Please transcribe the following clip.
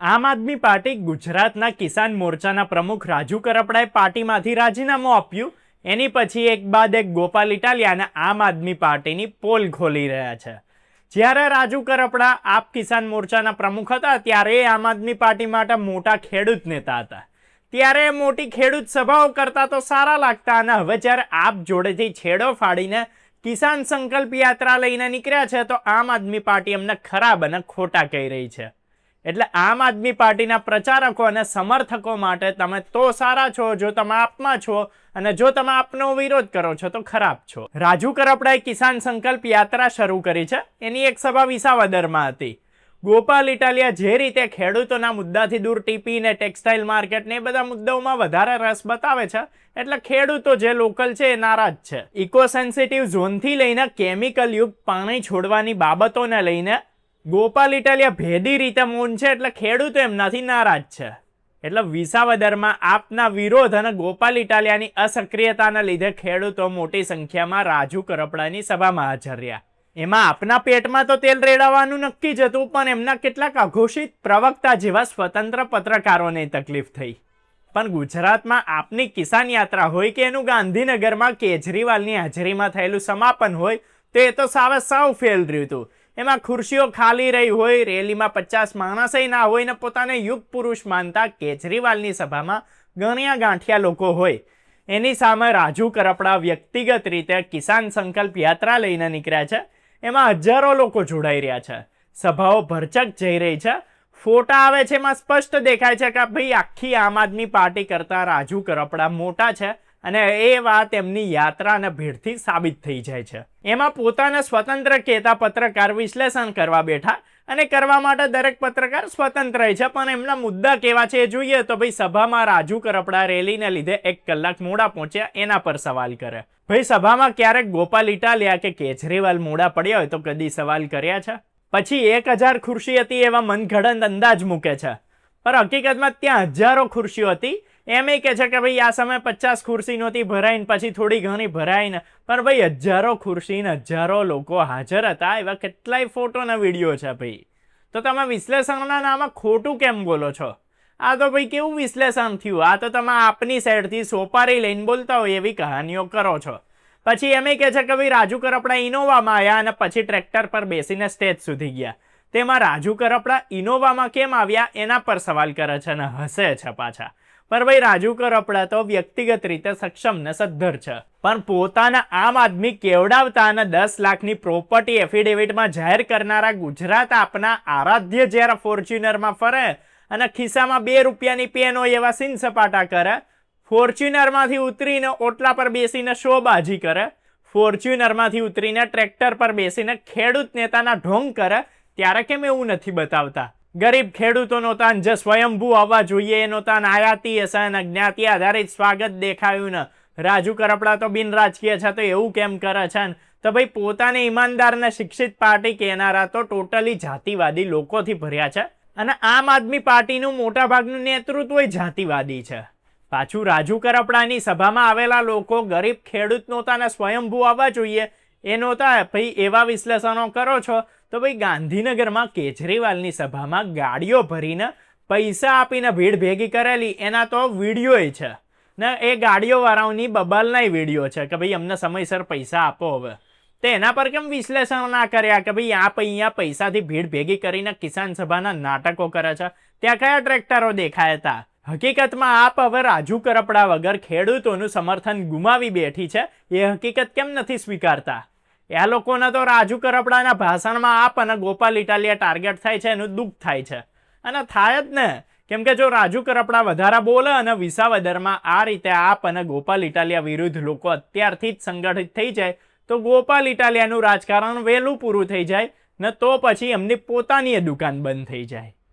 આમ આદમી પાર્ટી ગુજરાતના કિસાન મોરચાના પ્રમુખ રાજુ કરપડાએ પાર્ટીમાંથી રાજીનામું આપ્યું. એની પછી એક બાદ એક ગોપાલ ઇટાલિયાના આમ આદમી પાર્ટીની પોલ ખોલી રહ્યા છે. જ્યારે રાજુ કરપડા આપ કિસાન મોરચાના પ્રમુખ હતા ત્યારે આમ આદમી પાર્ટી માટે મોટા ખેડૂત નેતા હતા. ત્યારે મોટી ખેડૂત સભાઓ કરતા તો સારા લાગતા, અને હવે જ્યારે આપ જોડેથી છેડો ફાડીને કિસાન સંકલ્પ યાત્રા લઈને નીકળ્યા છે તો આમ આદમી પાર્ટી એમને ખરાબ અને ખોટા કહી રહી છે. એટલે આમ આદમી પાર્ટીના પ્રચારકો અને સમર્થકો માટે તમે તો સારા છો જો તમે આપમાં છો, અને જો તમે આપનો વિરોધ કરો છો તો ખરાબ છો. રાજુ કરપડાએ કિસાન સંકલ્પ યાત્રા શરૂ કરી છે. એની એક સભા વિસાવદરમાં હતી. ગોપાલ ઇટાલિયા જે રીતે ખેડૂતોના મુદ્દાથી દૂર ટીપીને ટેક્સટાઇલ માર્કેટ ને એ બધા મુદ્દાઓમાં વધારે રસ બતાવે છે, એટલે ખેડૂતો જે લોકલ છે એ નારાજ છે. ઇકો સેન્સિટિવ ઝોનથી લઈને કેમિકલ યુક્ત પાણી છોડવાની બાબતોને લઈને ગોપાલ ઇટાલિયા ભેદી રીતે મૌન છે, એટલે ખેડૂતો એમનાથી નારાજ છે. એટલે વિસાવદરમાં આપના વિરોધ અને ગોપાલ ઇટાલિયાની અસક્રિયતાને લીધે ખેડૂતો મોટી સંખ્યામાં રાજુ કરપડાની સભામાં હાજર રહ્યા. એમાં આપના પેટમાં તો તેલ રેડાવવાનું નક્કી જ હતું, પણ એમના કેટલાક અઘોષિત પ્રવક્તા જેવા સ્વતંત્ર પત્રકારોને તકલીફ થઈ. પણ ગુજરાતમાં આપની કિસાન યાત્રા હોય કે એનું ગાંધીનગરમાં કેજરીવાલની હાજરીમાં થયેલું સમાપન હોય, તે તો સાવ ફેલ રહ્યું હતું. એમાં ખુરશીઓ ખાલી રહી હોય, રેલીમાં 50 માણસે ના હોય ને પોતાને યુગ પુરુષ માનતા કેજરીવાલની સભામાં ગણ્યા ગાંઠિયા લોકો હોય. એની સામે રાજુ કરપડા વ્યક્તિગત રીતે કિસાન સંકલ્પ યાત્રા લઈને નીકળ્યા છે. એમાં હજારો લોકો જોડાઈ રહ્યા છે. સભાઓ ભરચક જઈ રહી છે. ફોટા આવે છે, એમાં સ્પષ્ટ દેખાય છે કે ભાઈ આખી આમ આદમી પાર્ટી કરતા રાજુ કરપડા મોટા છે, અને એ વાત એમની યાત્રા અને ભીડથી સાબિત થઈ જાય છે. એમાં પોતાને સ્વતંત્ર કહેતા પત્રકાર વિશ્લેષણ કરવા બેઠા, અને કરવા માટે દરેક પત્રકાર સ્વતંત્ર છે, પણ એમના મુદ્દા કેવા છે એ જોઈએ તો ભાઈ સભામાં રાજુ કરપડા રેલીને લીધે 1 કલાક મોડા પહોંચ્યા એના પર સવાલ કરે. ભાઈ સભામાં ક્યારેક ગોપાલ ઇટાલિયા કે કેજરીવાલ મોડા પડ્યા હોય તો કદી સવાલ કર્યા છે? પછી 1000 ખુરશી હતી એવા મનઘડંત અંદાજ મૂકે છે, પણ હકીકતમાં ત્યાં હજારો ખુરશીઓ હતી. એમ એ કહે છે કે ભાઈ આ સમયે 50 ખુરશી નહોતી ભરાઈને, પછી થોડી ઘણી ભરાઈને, પણ ભાઈ હજારો ખુરશીને હજારો લોકો હાજર હતા. એવા કેટલાય ફોટો અને વિડીયો છે ભાઈ. તો તમે વિશ્લેષણના નામે ખોટું કેમ બોલો છો? આ તો ભાઈ કેવું વિશ્લેષણ થયું? આ તો તમે આપની સાઈડથી સોપારી લઈને બોલતા હોય એવી કહાનીઓ કરો છો. પછી એમ કહે છે કે ભાઈ રાજુ કરપડા ઇનોવામાં આવ્યા અને પછી ટ્રેક્ટર પર બેસીને સ્ટેજ સુધી ગયા. તેમાં રાજુ કરપડા ઇનોવામાં કેમ આવ્યા એના પર સવાલ કરે છે અને હસે છે પાછા. પણ ભાઈ રાજુ કરપડા તો વ્યક્તિગત રીતે સક્ષમ ને સદ્ધર છે, પણ પોતાના આમ આદમી કેવડાવતા અને 10 લાખની પ્રોપર્ટી એફિડેવિટમાં જાહેર કરનારા ગુજરાત આપના આરાધ્ય જ્યારે ફોર્ચ્યુનરમાં ફરે અને ખિસ્સામાં 2 રૂપિયાની પેન હોય એવા સીન સપાટા કરે, ફોર્ચ્યુનરમાંથી ઉતરીને ઓટલા પર બેસીને શોબાજી કરે, ફોર્ચ્યુનરમાંથી ઉતરીને ટ્રેક્ટર પર બેસીને ખેડૂત નેતાના ઢોંગ કરે, ત્યારે કેમ એવું નથી બતાવતા? ગરીબ ખેડૂતો નહોતા, જે સ્વયંભૂ આવવા જોઈએ એ નહોતા, આયાતી હશે અને જ્ઞાતિ આધારિત સ્વાગત દેખાયું ને રાજુ કરપડા તો બિન રાજકીય છે તો એવું કેમ કરે છે ને? તો ભાઈ પોતાને ઈમાનદાર ને શિક્ષિત પાર્ટી કહેનારા તો ટોટલી જાતિવાદી લોકોથી ભર્યા છે, અને આમ આદમી પાર્ટીનું મોટા ભાગનું નેતૃત્વ જાતિવાદી છે. પાછું રાજુ કરપડાની સભામાં આવેલા લોકો ગરીબ ખેડૂત નહોતા ને સ્વયંભૂ આવવા જોઈએ એ નહોતા. ભાઈ એવા વિશ્લેષણો કરો છો તો ભાઈ ગાંધીનગરમાં કેજરીવાલની સભામાં ગાડીઓ ભરીને પૈસા આપીને ભીડ ભેગી કરેલી એના તો વિડીયો છે ને, એ ગાડીઓ વાળાઓની બબાલના વિડીયો છે કે ભાઈ અમને સમયસર પૈસા આપો. હવે તો એના પર કેમ વિશ્લેષણ ના કર્યા કે ભાઈ અહીંયા પૈસાથી ભીડ ભેગી કરીને કિસાન સભાના નાટકો કરે છે? ત્યાં કયા ટ્રેક્ટરો દેખાયા હતા? હકીકતમાં આપ હવે રાજુ કરપડા વગર ખેડૂતોનું સમર્થન ગુમાવી બેઠી છે એ હકીકત કેમ નથી સ્વીકારતા? આ લોકોને તો રાજુ કરપડાના ભાષણમાં આપ અને ગોપાલ ઇટાલિયા ટાર્ગેટ થાય છે એનું દુઃખ થાય છે, અને થાય જ ને, કેમ કે જો રાજુ કરપડા વધારે બોલે અને વિસાવદરમાં આ રીતે આપ અને ગોપાલ ઇટાલિયા વિરુદ્ધ લોકો અત્યારથી જ સંગઠિત થઈ જાય તો ગોપાલ ઇટાલિયાનું રાજકારણ વહેલું પૂરું થઈ જાય ને, તો પછી એમની પોતાની દુકાન બંધ થઈ જાય.